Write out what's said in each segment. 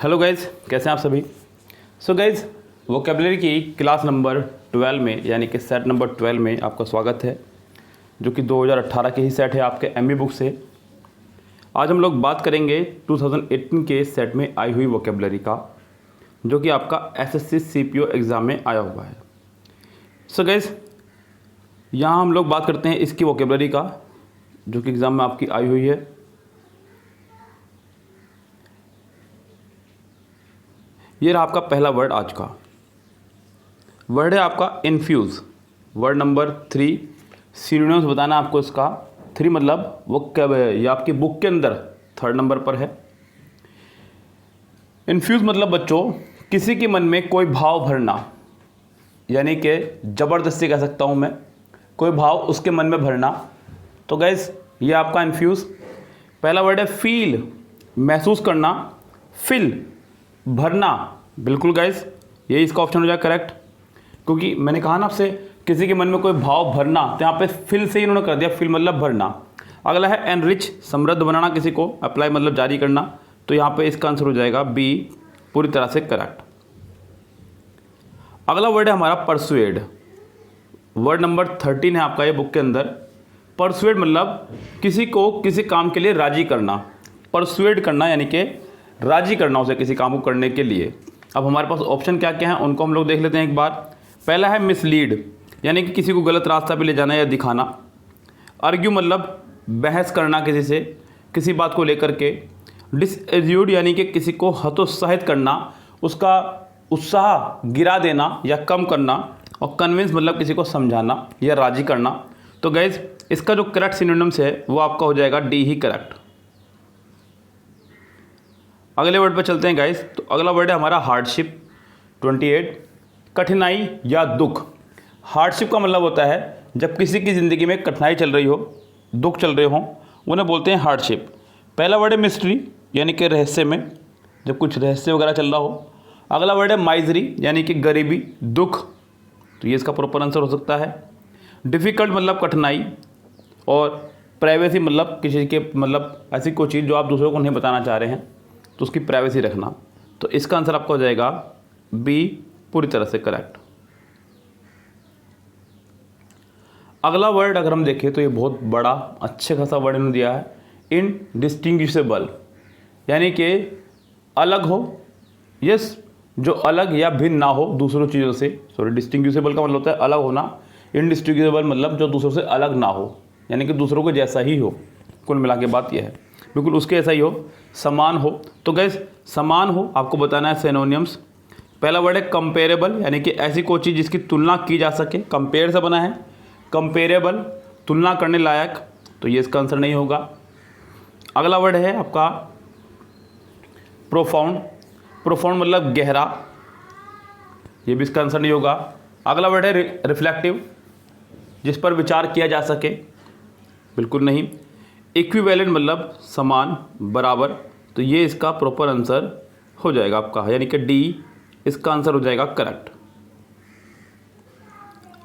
Hello guys, कैसे हैं आप सभी। सो गाइज, वोकेबलरी की क्लास नंबर 12 में यानी कि सेट नंबर 12 में आपका स्वागत है, जो कि 2018 के ही सेट है आपके एमबी बुक से। आज हम लोग बात करेंगे 2018 के सेट में आई हुई वोकेबलरी का, जो कि आपका एसएससी सीपीओ एग्ज़ाम में आया हुआ है। सो गाइज, यहाँ हम लोग बात करते हैं इसकी वोकेबलरी का, जो कि एग्ज़ाम में आपकी आई हुई है। ये रहा आपका पहला वर्ड आज का। वर्ड है आपका इन्फ्यूज़। वर्ड नंबर 3, सिनोनिम्स बताना आपको इसका। 3 मतलब वो कब है, ये आपकी बुक के अंदर 3rd नंबर पर है। इन्फ्यूज़ मतलब बच्चों किसी के मन में कोई भाव भरना, यानी कि ज़बरदस्ती कह सकता हूँ मैं, कोई भाव उसके मन में भरना। तो गैस ये आपका इन्फ्यूज़। पहला वर्ड है फील, महसूस करना। फिल, भरना। बिल्कुल गाइस, यही इसका ऑप्शन हो जाएगा करेक्ट, क्योंकि मैंने कहा ना आपसे किसी के मन में कोई भाव भरना, तो यहाँ पे फिल से ही इन्होंने कर दिया, फिल मतलब भरना। अगला है एनरिच, समृद्ध बनाना किसी को। अप्लाई मतलब जारी करना, तो यहाँ पे इसका आंसर हो जाएगा बी, पूरी तरह से करेक्ट। अगला वर्ड है हमारा परसुएड। वर्ड नंबर 13 है आपका ये बुक के अंदर। परसुएड मतलब किसी को किसी काम के लिए राजी करना। परसुएड करना यानी कि राजी करना उसे किसी काम को करने के लिए। अब हमारे पास ऑप्शन क्या क्या हैं उनको हम लोग देख लेते हैं एक बार। पहला है मिसलीड, यानी कि किसी को गलत रास्ता पे ले जाना या दिखाना। आर्ग्यू मतलब बहस करना किसी से, किसी बात को लेकर के। डिसएज्यूड यानी कि किसी को हतोत्साहित करना, उसका उत्साह गिरा देना या कम करना। और कन्विंस मतलब किसी को समझाना या राजी करना। तो गाइज इसका जो करेक्ट सिनोनिम्स है वो आपका हो जाएगा डी ही करेक्ट। अगले वर्ड पर चलते हैं गाइस। तो अगला वर्ड है हमारा हार्डशिप। 28, कठिनाई या दुख। हार्डशिप का मतलब होता है जब किसी की ज़िंदगी में कठिनाई चल रही हो, दुख चल रहे हों, उन्हें बोलते हैं हार्डशिप। पहला वर्ड है मिस्ट्री, यानी कि रहस्य में, जब कुछ रहस्य वगैरह चल रहा हो। अगला वर्ड है माइजरी, यानी कि गरीबी, दुख, तो ये इसका प्रॉपर आंसर हो सकता है। डिफ़िकल्ट मतलब कठिनाई। और प्राइवेसी मतलब किसी के मतलब ऐसी कोई चीज़ जो आप दूसरों को नहीं बताना चाह रहे हैं, तो उसकी प्राइवेसी रखना। तो इसका आंसर आपका हो जाएगा बी, पूरी तरह से करेक्ट। अगला वर्ड अगर हम देखें तो ये बहुत बड़ा अच्छे खासा वर्ड इन्होंने दिया है, इनडिस्टिंग्विशेबल, यानी कि अलग हो। यस, जो अलग या भिन्न ना हो दूसरों चीज़ों से। सॉरी, डिस्टिंग्विशेबल का मतलब होता है अलग होना। इनडिस्टिंग्विशेबल मतलब जो दूसरों से अलग ना हो, यानी कि दूसरों को जैसा ही हो। कुल मिला के बात यह है, बिल्कुल उसके ऐसा ही हो, समान हो। तो गैस समान हो आपको बताना है सिनोनिम्स। पहला वर्ड है कंपेरेबल, यानी कि ऐसी कोई चीज़ जिसकी तुलना की जा सके। कंपेयर से बना है, कंपेरेबल, तुलना करने लायक, तो ये इसका आंसर नहीं होगा। अगला वर्ड है आपका प्रोफाउंड। प्रोफाउंड मतलब गहरा, ये भी इसका आंसर नहीं होगा। अगला वर्ड है रिफ्लेक्टिव, जिस पर विचार किया जा सके, बिल्कुल नहीं। इक्विवेलेंट मतलब समान, बराबर, तो ये इसका प्रॉपर आंसर हो जाएगा आपका, यानी कि डी इसका आंसर हो जाएगा करेक्ट।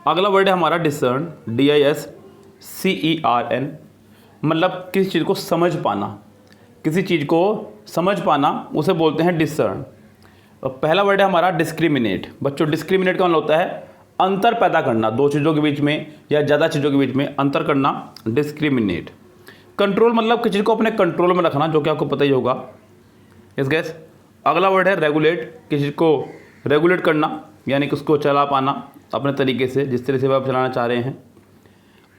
अगला वर्ड है हमारा डिसर्न, DISCERN, मतलब किसी चीज़ को समझ पाना। किसी चीज़ को समझ पाना उसे बोलते हैं डिसर्न। और पहला वर्ड है हमारा डिस्क्रिमिनेट। बच्चों डिस्क्रिमिनेट का मतलब होता है अंतर पैदा करना, दो चीज़ों के बीच में या ज़्यादा चीज़ों के बीच में अंतर करना, डिस्क्रिमिनेट। कंट्रोल मतलब किसी को अपने कंट्रोल में रखना, जो कि आपको पता ही होगा। Yes gas. अगला वर्ड है रेगुलेट, किसी को रेगुलेट करना, यानी कि उसको चला पाना अपने तरीके से, जिस तरह से आप चलाना चाह रहे हैं।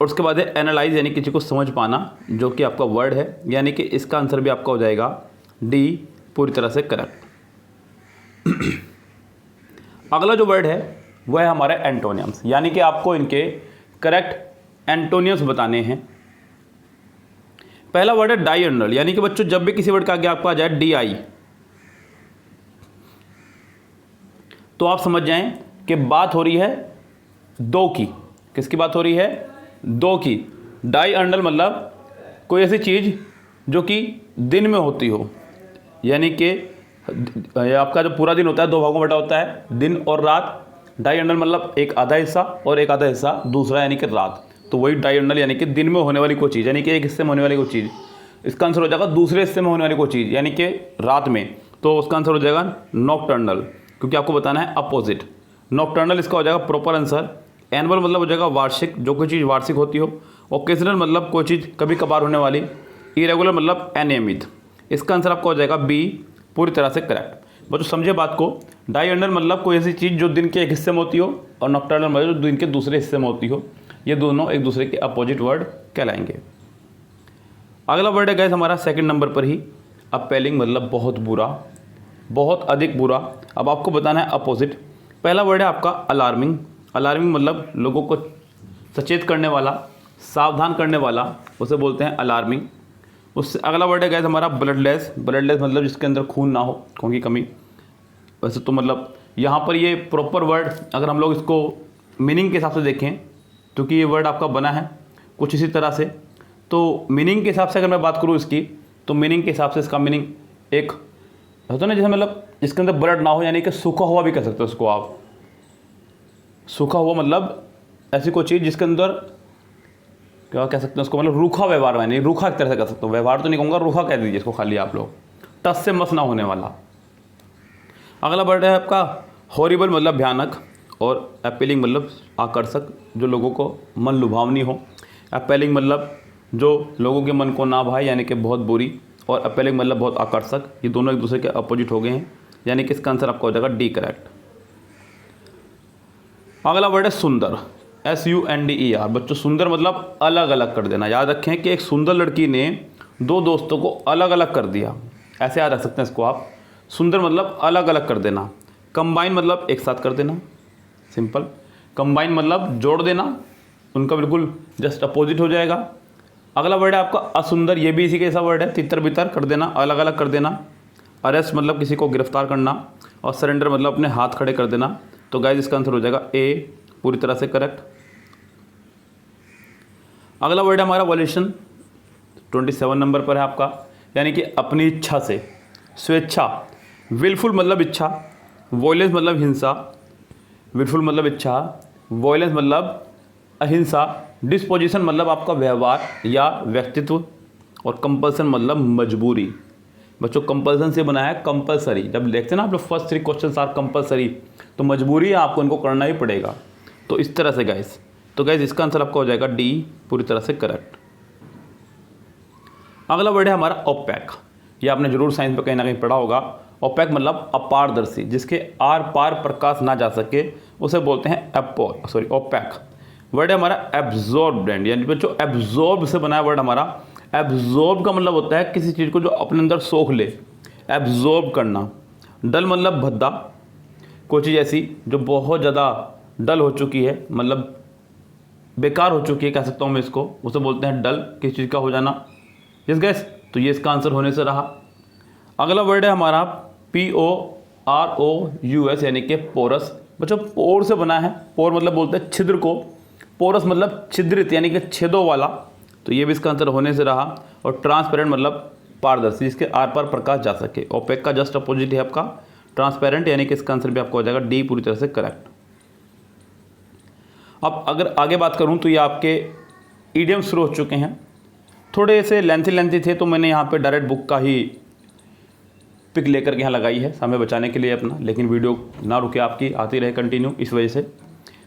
और उसके बाद है एनालाइज, यानी किसी को समझ पाना, जो कि आपका वर्ड है, यानी कि इसका आंसर भी आपका हो जाएगा डी, पूरी तरह से करेक्ट। अगला जो वर्ड है वह है हमारे एंटोनियम्स, यानी कि आपको इनके करेक्ट एंटोनियम्स बताने हैं। पहला वर्ड है डायगोनल, यानी कि बच्चों जब भी किसी वर्ड का आगे आपको आ जाए DI, तो आप समझ जाएं कि बात हो रही है दो की। किसकी बात हो रही है? दो की। डायगोनल मतलब कोई ऐसी चीज़ जो कि दिन में होती हो, यानी कि आपका जो पूरा दिन होता है 2 भागों में बटा होता है, दिन और रात। डायगोनल मतलब एक आधा हिस्सा और एक आधा हिस्सा दूसरा, यानी कि रात। तो वही डायगोनल, यानी कि दिन में होने वाली कोई चीज़, यानी कि एक हिस्से में होने वाली कोई चीज़। इसका आंसर हो जाएगा दूसरे हिस्से में होने वाली कोई चीज़, यानी कि रात में। तो उसका आंसर हो जाएगा नॉकटर्नल, क्योंकि आपको बताना है अपोजिट। नॉकटर्नल इसका हो जाएगा प्रॉपर आंसर। एनुअल मतलब हो जाएगा वार्षिक, जो कोई चीज़ वार्षिक होती हो। ओकेजनल मतलब कोई चीज़ कभी कभार होने वाली। इरेगुलर मतलब अनियमित। इसका आंसर आपका हो जाएगा बी, पूरी तरह से करेक्ट। बच्चों समझे बात को। डायअर्नल मतलब कोई ऐसी चीज़ जो दिन के एक हिस्से में होती हो, और नॉकटर्नल मतलब जो दिन के दूसरे हिस्से में होती हो। ये दोनों एक दूसरे के अपोजिट वर्ड कहलाएंगे। अगला वर्ड है गाइस हमारा सेकंड नंबर पर ही, अपेलिंग मतलब बहुत बुरा, बहुत अधिक बुरा। अब आपको बताना है अपोजिट। पहला वर्ड है आपका अलार्मिंग। अलार्मिंग मतलब लोगों को सचेत करने वाला, सावधान करने वाला, उसे बोलते हैं अलार्मिंग। उससे अगला वर्ड है गाइस हमारा ब्लडलेस। ब्लडलेस मतलब जिसके अंदर खून ना हो, खून की कमी। वैसे तो मतलब यहाँ पर ये प्रॉपर वर्ड अगर हम लोग इसको मीनिंग के हिसाब से देखें, क्योंकि ये वर्ड आपका बना है कुछ इसी तरह से, तो मीनिंग के हिसाब से अगर मैं बात करूँ इसकी, तो मीनिंग के हिसाब से इसका मीनिंग एक होता है ना, जैसे मतलब जिसके अंदर ब्लड ना हो, यानी कि सूखा हुआ भी कह सकते हो उसको आप। सूखा हुआ मतलब ऐसी कोई चीज़ जिसके अंदर क्या कह सकते हैं उसको, मतलब रूखा व्यवहार, यानी रूखा एक तरह से कह सकते हो। व्यवहार तो नहीं कहूँगा, रूखा कह दीजिए इसको खाली आप लोग। टस से मस ना होने वाला। अगला वर्ड है आपका हॉरिबल मतलब भयानक, और अपीलिंग मतलब आकर्षक, जो लोगों को मन लुभावनी हो। अपीलिंग मतलब जो लोगों के मन को ना भाए, यानी कि बहुत बुरी, और अपीलिंग मतलब बहुत आकर्षक। ये दोनों एक दूसरे के अपोजिट हो गए हैं, यानी कि इसका आंसर आपका हो जाएगा डी करेक्ट। अगला वर्ड है सुंदर, SUNDER। बच्चों सुंदर मतलब अलग अलग कर देना। याद रखें कि एक सुंदर लड़की ने दो दोस्तों को अलग अलग कर दिया, ऐसे याद रख सकते हैं इसको आप। सुंदर मतलब अलग अलग कर देना। कंबाइन मतलब एक साथ कर देना, सिंपल। कंबाइन मतलब जोड़ देना, उनका बिल्कुल जस्ट अपोजिट हो जाएगा। अगला वर्ड है आपका असुंदर, ये भी इसी के ऐसा वर्ड है, तितर बितर कर देना, अलग अलग कर देना। अरेस्ट मतलब किसी को गिरफ्तार करना, और सरेंडर मतलब अपने हाथ खड़े कर देना। तो गाइस इसका आंसर हो जाएगा ए, पूरी तरह से करेक्ट। अगला वर्ड है हमारा वॉल्यूशन, 27 नंबर पर है आपका, यानी कि अपनी इच्छा से, स्वेच्छा। विलफुल मतलब इच्छा, वॉयलेंस मतलब हिंसा। विलफुल मतलब इच्छा, वॉयलेंस मतलब अहिंसा। डिस्पोजिशन मतलब आपका व्यवहार या व्यक्तित्व, और कंपल्सन मतलब मजबूरी। बच्चों कंपल्सन से बना है कंपल्सरी। जब देखते हैं ना आप लोग फर्स्ट 3 क्वेश्चन आर कंपल्सरी, तो मजबूरी है, आपको इनको करना ही पड़ेगा। तो इस तरह से गाइस, तो गाइस इसका आंसर आपका हो जाएगा डी, पूरी तरह से करेक्ट। अगला वर्ड है हमारा ओपैक। ये आपने जरूर साइंस में कहीं ना कहीं पढ़ा होगा। ओपैक मतलब अपारदर्शी, जिसके आर पार प्रकाश ना जा सके, उसे बोलते हैं ओपैक। वर्ड है हमारा एब्जॉर्बेंट, यानी बच्चों एब्जॉर्ब से बना है वर्ड हमारा। एब्जॉर्ब का मतलब होता है किसी चीज़ को जो अपने अंदर सोख ले, एब्जॉर्ब करना। डल मतलब भद्दा, कोई चीज़ ऐसी जो बहुत ज़्यादा डल हो चुकी है, मतलब बेकार हो चुकी है कह सकता हूँ मैं इसको, उसे बोलते हैं डल, किसी चीज़ का हो जाना। यस गैस, तो ये इसका आंसर होने से रहा। अगला वर्ड है हमारा POROUS, यानी कि पोरस। बच्चों पोर से बना है, पोर मतलब बोलते हैं छिद्र को, पोरस मतलब छिद्रित यानी कि छेदों वाला, तो ये भी इसका आंसर होने से रहा। और ट्रांसपेरेंट मतलब पारदर्शी, जिसके आर पार प्रकाश जा सके। ओपेक का जस्ट अपोजिट है आपका ट्रांसपेरेंट, यानी कि इसका आंसर भी आपको हो जाएगा डी, पूरी तरह से करेक्ट। अब अगर आगे बात करूं तो ये आपके ईडियम शुरू हो चुके हैं, थोड़े से लेंथी थे, तो मैंने यहाँ पे डायरेक्ट बुक का ही पिक लेकर के यहाँ लगाई है समय बचाने के लिए अपना, लेकिन वीडियो ना रुके आपकी आती रहे कंटिन्यू, इस वजह से।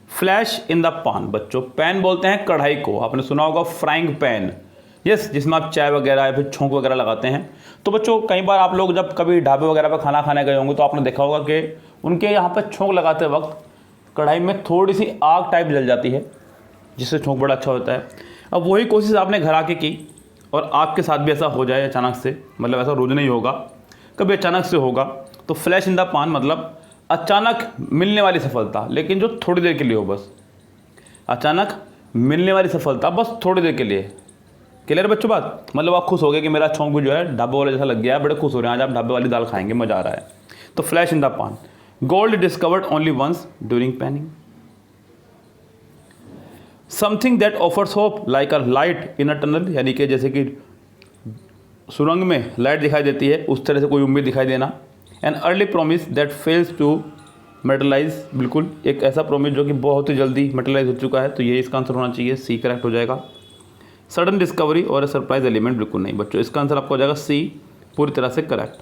फ्लैश इन द पान, बच्चों पैन बोलते हैं कढ़ाई को, आपने सुना होगा फ्राइंग पैन, यस, जिसमें आप चाय वगैरह या फिर छोंक वगैरह लगाते हैं। तो बच्चों कई बार आप लोग जब कभी ढाबे वगैरह पर खाना खाने गए होंगे तो आपने देखा होगा कि उनके यहाँ पर छोंक लगाते वक्त कढ़ाई में थोड़ी सी आग टाइप जल जाती है, जिससे छोंक बड़ा अच्छा होता है। अब वही कोशिश आपने घर आके की और आपके साथ भी ऐसा हो जाए अचानक से, मतलब ऐसा रोज नहीं होगा, कभी अचानक से होगा, तो फ्लैश इन द पान मतलब अचानक मिलने वाली सफलता, लेकिन जो थोड़ी देर के लिए हो, बस अचानक मिलने वाली सफलता बस थोड़ी देर के लिए। क्लियर बच्चों बात, मतलब आप खुश हो गए कि मेरा छोंक भी जो है ढाबे वाले जैसा लग गया है, बड़े खुश हो रहे हैं, आज आप ढाबे वाली दाल खाएंगे, मजा आ रहा है। तो flash in the pan. Gold discovered only once during panning. Something that offers hope like a light in a tunnel, यानी कि जैसे कि सुरंग में लाइट दिखाई देती है, उस तरह से कोई उम्मीद दिखाई देना। An early promise that fails to materialise, बिल्कुल एक ऐसा प्रोमिस जो कि बहुत ही जल्दी मेटलाइज हो चुका है, तो ये इसका आंसर होना चाहिए, सी करेक्ट हो जाएगा। सडन डिस्कवरी और सरप्राइज एलिमेंट, बिल्कुल नहीं बच्चों, इसका आंसर आपको हो जाएगा सी, पूरी तरह से correct.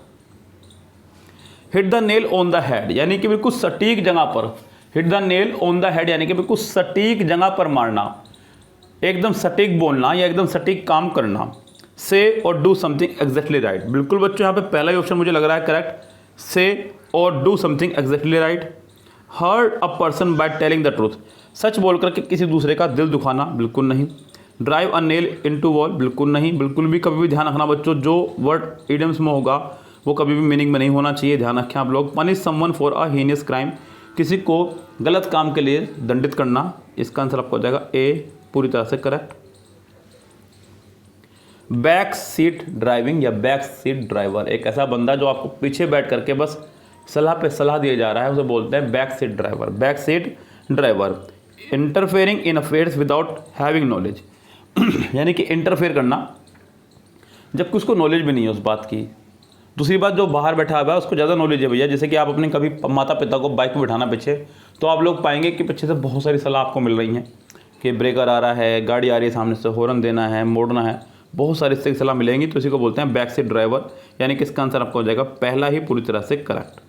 Hit the nail on the head, यानी कि बिल्कुल सटीक जगह पर। Hit the nail on the head यानी कि बिल्कुल सटीक जगह पर मारना, एकदम सटीक बोलना या एकदम सटीक काम करना। से और डू समथिंग एग्जैक्टली राइट, बिल्कुल बच्चों यहाँ पे पहला ही ऑप्शन मुझे लग रहा है करेक्ट, से और do something exactly right. Hurt a person by telling the truth, सच बोल करके किसी दूसरे का दिल दुखाना, बिल्कुल नहीं। Drive a nail into wall, बिल्कुल नहीं। बिल्कुल भी कभी भी ध्यान रखना बच्चों, जो वर्ड इडियम्स में होगा वो कभी भी मीनिंग में नहीं होना चाहिए, ध्यान रखें आप लोग। Punish someone for a heinous crime, किसी को गलत काम के लिए दंडित करना, इसका आंसर आपको हो जाएगा ए, पूरी तरह से करेक्ट। बैक सीट ड्राइविंग या बैक सीट ड्राइवर, एक ऐसा बंदा जो आपको पीछे बैठ करके बस सलाह पे सलाह दिया जा रहा है, उसे बोलते हैं back seat driver. Back seat driver. Interfering in affairs without having knowledge, यानी कि इंटरफेयर करना जबकि उसको नॉलेज भी नहीं है उस बात की। दूसरी बात, जो बाहर बैठा हुआ है उसको ज़्यादा नॉलेज है भैया। जैसे कि आप अपने कभी माता पिता को बाइक में बैठाना पीछे, तो आप लोग पाएंगे कि पीछे से बहुत सारी सलाह आपको मिल रही हैं कि ब्रेकर आ रहा है, गाड़ी आ रही है सामने से, हॉर्न देना है, मोड़ना है, बहुत सारी इससे सलाह मिलेंगी। तो इसी को बोलते हैं बैक सीट ड्राइवर, यानी कि इसका आंसर आपको हो जाएगा पहला ही पूरी तरह से करेक्ट।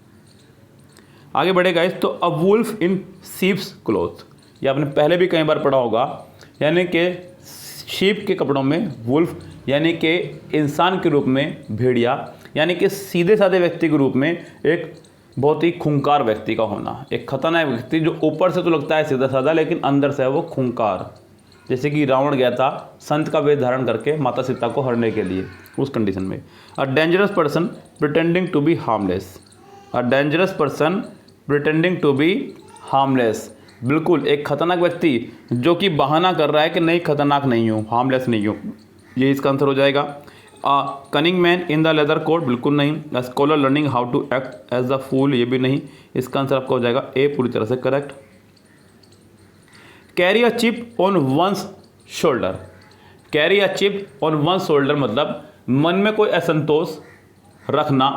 आगे बढ़े गाइस, तो a wolf in sheep's cloth, ये आपने पहले भी कई बार पढ़ा होगा, यानी कि शीप के कपड़ों में वुल्फ यानी कि इंसान के रूप में भेड़िया, यानी कि सीधे साधे व्यक्ति के रूप में एक बहुत ही खूंखार व्यक्ति का होना, एक खतरनाक व्यक्ति जो ऊपर से तो लगता है सीधा साधा लेकिन अंदर से है वो खूंखार। जैसे कि रावण गया था संत का वेश धारण करके माता सीता को हरने के लिए, उस कंडीशन में। A dangerous person pretending to be harmless, a dangerous person pretending to be harmless, बिल्कुल एक खतरनाक व्यक्ति जो कि बहाना कर रहा है कि नहीं खतरनाक नहीं हूँ, हार्मलेस नहीं हूँ, ये इसका आंसर हो जाएगा। Cunning man in the leather coat, बिल्कुल नहीं। A scholar learning how to act as the fool, ये भी नहीं, इसका आंसर आपका हो जाएगा ए, पूरी तरह से correct. Carry a chip on one's shoulder, carry a chip on one's shoulder मतलब मन में कोई असंतोष रखना,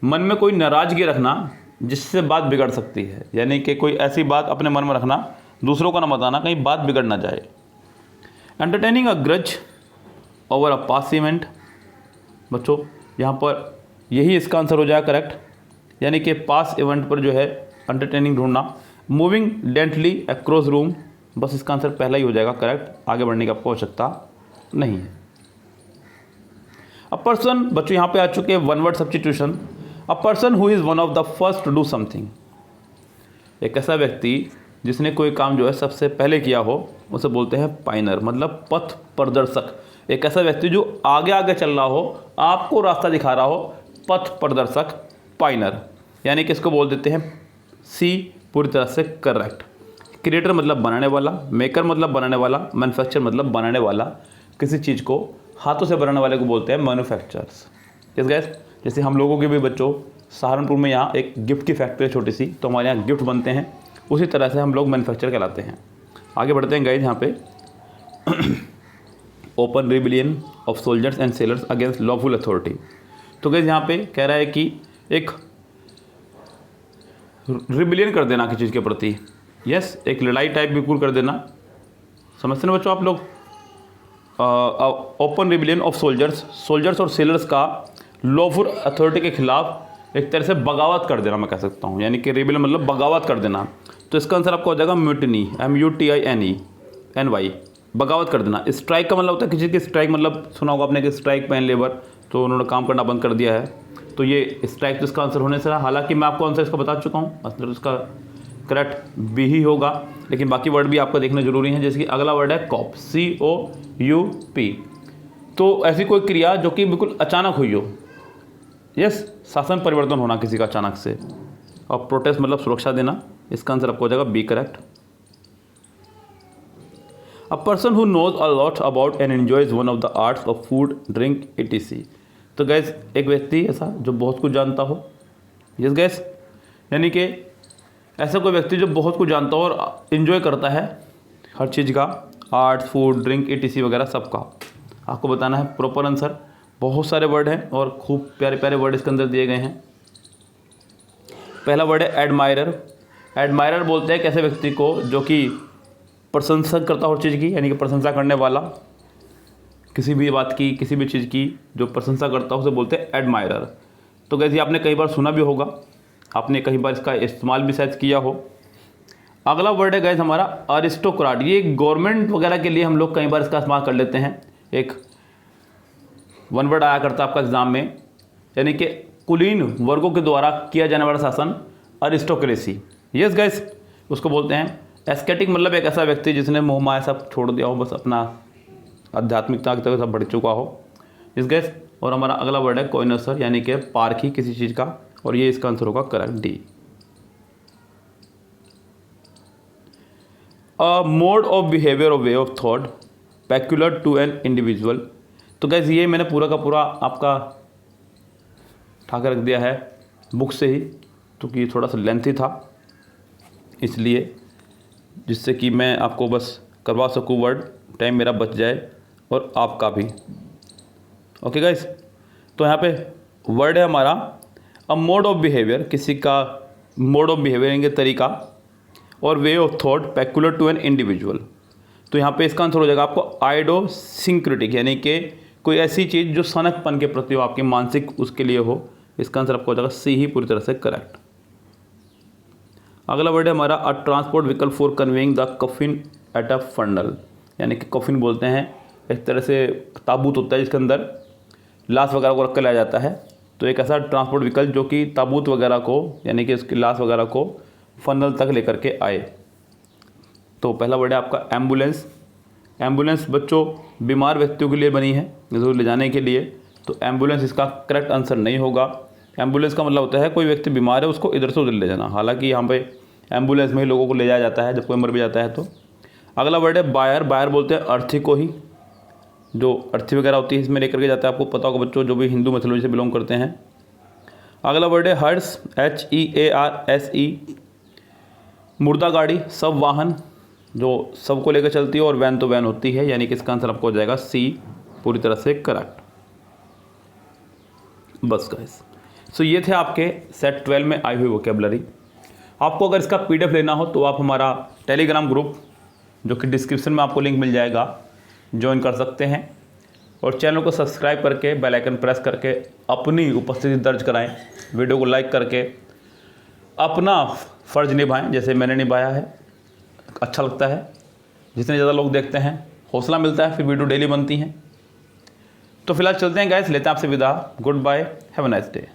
मन में कोई नाराजगी रखना जिससे बात बिगड़ सकती है, यानी कि कोई ऐसी बात अपने मन में रखना, दूसरों को ना बताना, कहीं बात बिगड़ ना जाए। Entertaining a grudge over a pass event, बच्चों यहाँ पर यही इसका आंसर हो जाएगा करेक्ट, यानी कि पास इवेंट पर जो है एंटरटेनिंग ढूंढना। मूविंग डेंटली अक्रॉस रूम, बस इसका आंसर पहला ही हो जाएगा करेक्ट, आगे बढ़ने की आपको आवश्यकता नहीं है। अ पर्सन, बच्चों यहाँ पे आ चुके हैं one word substitution. A person who is one of the first to do something, एक ऐसा व्यक्ति जिसने कोई काम जो है सबसे पहले किया हो, उसे बोलते हैं पाइनर, मतलब पथ प्रदर्शक। एक ऐसा व्यक्ति जो आगे आगे चल रहा हो, आपको रास्ता दिखा रहा हो, पथ प्रदर्शक, पाइनर, यानी कि इसको बोल देते हैं सी, पूरी तरह से करेक्ट। क्रिएटर मतलब बनाने वाला, मेकर मतलब बनाने वाला, मैन्युफैक्चर मतलब बनाने वाला, किसी चीज़ को हाथों से बनाने वाले को बोलते हैं मैन्युफैक्चरर्स। यस गाइस, जैसे हम लोगों के भी बच्चों सहारनपुर में यहाँ एक गिफ्ट की फैक्ट्री है छोटी सी, तो हमारे यहाँ गिफ्ट बनते हैं, उसी तरह से हम लोग मैन्युफैक्चर कहलाते हैं। आगे बढ़ते हैं गाइस, यहाँ पे open rebellion of soldiers and sellers against lawful authority. तो गाइस यहाँ पे कह रहा है कि एक रिबिलियन कर देना किसी चीज़ के प्रति, यस, एक लड़ाई टाइप बिल्कुल कर देना, समझते ना बच्चों आप लोग। Open rebellion of soldiers, soldiers और सेलर्स का लॉफुल अथॉरिटी के खिलाफ एक तरह से बगावत कर देना, मैं कह सकता हूँ, यानी कि रिबिलियन मतलब बगावत कर देना। तो इसका आंसर आपको हो जाएगा म्यूटिनी, MUTINENY, बगावत कर देना। स्ट्राइक का मतलब होता है किसी की स्ट्राइक, मतलब सुना होगा आपने कि स्ट्राइक पे लेबर, तो उन्होंने काम करना बंद कर दिया है, तो ये स्ट्राइक तो इसका आंसर होने से रहा। हालांकि मैं आपको आंसर इसका बता चुका हूँ, आंसर इसका करेक्ट बी ही होगा, लेकिन बाकी वर्ड भी आपको देखना जरूरी है। जैसे कि अगला वर्ड है कॉप, COUP, तो ऐसी कोई क्रिया जो कि बिल्कुल अचानक हुई हो, यस, शासन परिवर्तन होना किसी का अचानक से। और प्रोटेस्ट मतलब सुरक्षा देना, इसका आंसर आपको हो जाएगा B correct. A person who knows a lot about and enjoys one of the arts of food drink ETC। तो गैस एक व्यक्ति ऐसा जो बहुत कुछ जानता हो, यस गैस, यानी कि ऐसा कोई व्यक्ति जो बहुत कुछ जानता हो और इन्जॉय करता है हर चीज़ का, आर्ट्स, फूड, ड्रिंक, ETC वगैरह सबका। आपको बताना है प्रॉपर आंसर। बहुत सारे वर्ड हैं और खूब प्यारे प्यारे वर्ड इसके अंदर दिए गए हैं। पहला वर्ड है एडमायरर। एडमायरर बोलते हैं एक ऐसे व्यक्ति को जो कि प्रशंसा करता हो हर चीज़ की, यानी कि प्रशंसा करने वाला, किसी भी बात की, किसी भी चीज़ की जो प्रशंसा करता हो उसे बोलते हैं एडमायरर। तो गैस ये आपने कई बार सुना भी होगा, आपने कई बार इसका इस्तेमाल भी शायद किया हो। अगला वर्ड है गैस हमारा अरिस्टोक्राट। ये गवर्नमेंट वगैरह के लिए हम लोग कई बार इसका इस्तेमाल कर लेते हैं। एक वन वर्ड आया करता है आपका एग्जाम में, यानी कि कुलीन वर्गों के द्वारा किया जाने वाला शासन अरिस्टोक्रेसी। यस गैस, उसको बोलते हैं एस्केटिक, मतलब एक ऐसा व्यक्ति जिसने मोह माया सब छोड़ दिया हो, बस अपना आध्यात्मिकता की तरफ सब बढ़ चुका हो। इस गैस, और हमारा अगला वर्ड है कोइनोसर, यानी कि पारखी किसी चीज़ का, और ये इसका आंसर होगा correct D. A mode of behaviour और way of thought peculiar to an individual. तो गैस ये मैंने पूरा का पूरा आपका उठा कर रख दिया है बुक से ही, क्योंकि थोड़ा सा लेंथी था इसलिए, जिससे कि मैं आपको बस करवा सकूँ वर्ड, टाइम मेरा बच जाए और आपका भी। ओके गाइस, तो यहाँ पे वर्ड है हमारा अ मोड ऑफ बिहेवियर, किसी का मोड ऑफ बिहेवियर यानी तरीका, और way of thought peculiar to an individual. तो यहाँ पे इसका आंसर हो जाएगा आपको आइडियोसिंक्रेटिक, यानी कि कोई ऐसी चीज़ जो सनकपन के प्रति हो, आपकी मानसिक उसके लिए हो। इसका आंसर आपको हो जाएगा सी ही पूरी तरह से करेक्ट। अगला वर्ड है हमारा a transport vehicle for conveying the coffin at a funeral, यानी कि कफिन बोलते हैं एक तरह से ताबूत होता है जिसके अंदर लाश वगैरह को रख कर लाया जाता है। तो एक ऐसा ट्रांसपोर्ट व्हीकल जो कि ताबूत वगैरह को, यानी कि उसकी लाश वगैरह को फनल तक लेकर के आए। तो पहला वर्ड है आपका एम्बुलेंस। एम्बुलेंस बच्चों बीमार व्यक्तियों के लिए बनी है, जरूर ले जाने के लिए, तो एम्बुलेंस इसका करेक्ट आंसर नहीं होगा। एम्बुलेंस का मतलब होता है कोई व्यक्ति बीमार है उसको इधर से उधर ले जाना, हालांकि यहाँ पे एम्बुलेंस में ही लोगों को ले जाया जाता है जब कोई मर भी जाता है तो। अगला वर्ड है बायर। बायर बोलते हैं अर्थी को ही, जो अर्थी वगैरह होती है इसमें लेकर के जाता है, आपको पता होगा बच्चों जो भी हिंदू मैथोलॉजी से बिलोंग करते हैं। अगला वर्ड है हर्स, HEARSE, मुर्दा गाड़ी, सब वाहन, जो सबको लेकर चलती है, और वैन तो वैन होती है, यानी कि इसका आंसर आपको हो जाएगा सी पूरी तरह से करेक्ट। बस गाइस, सो ये थे आपके सेट 12 में आई हुई वोकेबलरी। आपको अगर इसका PDF लेना हो तो आप हमारा टेलीग्राम ग्रुप, जो कि डिस्क्रिप्शन में आपको लिंक मिल जाएगा, ज्वाइन कर सकते हैं, और चैनल को सब्सक्राइब करके बेल आइकन प्रेस करके अपनी उपस्थिति दर्ज कराएं, वीडियो को लाइक करके अपना फ़र्ज़ निभाएं जैसे मैंने निभाया है। अच्छा लगता है जितने ज़्यादा लोग देखते हैं, हौसला मिलता है, फिर वीडियो डेली बनती हैं। तो फिलहाल चलते हैं गाइस, लेते हैं आपसे विदा। Goodbye, have a nice day.